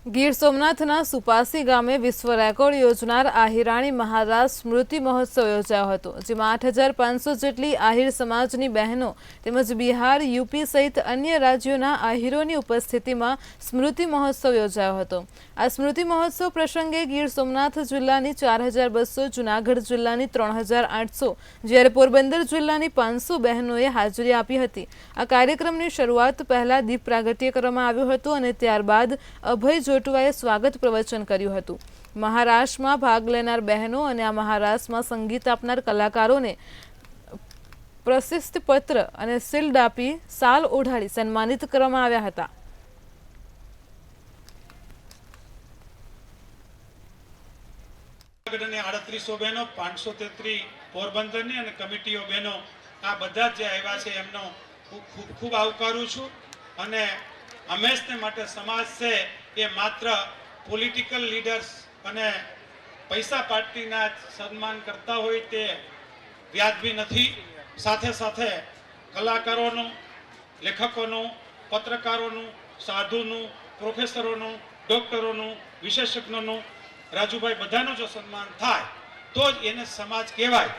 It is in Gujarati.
ગીર સોમનાથના સુપાસી ગામે વિશ્વ રેકોર્ડ યોજનાર આહિરાણી મહારાજ સ્મૃતિ મહોત્સવ યોજાયો હતો, જેમાં 8500 જેટલી આહિર સમાજની બહેનો તેમજ બિહાર, યુપી સહિત અન્ય રાજ્યોના આહિરોની ઉપસ્થિતિમાં સ્મૃતિ મહોત્સવ યોજાયો હતો। આ સ્મૃતિ મહોત્સવ પ્રસંગે ગીર સોમનાથ જિલ્લાની 4200, જૂનાગઢ જિલ્લાની 3800, જ્યારે પોરબંદર જિલ્લાની 500 બહેનોએ હાજરી આપી હતી। આ કાર્યક્રમની શરૂઆત પહેલા દીપ પ્રાગટ્ય કરવામાં આવ્યું હતું અને ત્યારબાદ અભય જોટવાએ સ્વાગત પ્રવચન કર્યું હતું। મહારાષ્ટ્રમાં ભાગ લેનાર બહેનો અને આ મહારાષ્ટ્રમાં સંગીત આપનાર કલાકારોને પ્રશસ્તિ પત્ર અને શિલ્ડ આપી શાલ ઓઢાડી સન્માનિત કરવામાં આવ્યા હતા। જૂનાગઢની 3800 બહેનો, 533 પોરબંદરની અને કમિટીઓ બહેનો, આ બધા જે આવ્યા છે એમનો ખૂબ ખૂબ આવકારું છું। અને હંમેશને માટે સમાજ છે એ માત્ર પોલિટિકલ લીડર્સ અને પૈસા પાર્ટીના સન્માન કરતા હોય તે વ્યાજબી નથી। સાથે સાથે કલાકારોનું, લેખકોનું, પત્રકારોનું, સાધુનું, પ્રોફેસરોનું, ડોક્ટરોનું, વિશેષજ્ઞોનું, રાજુભાઈ બધાનું જો સન્માન થાય તો જ એને સમાજ કહેવાય।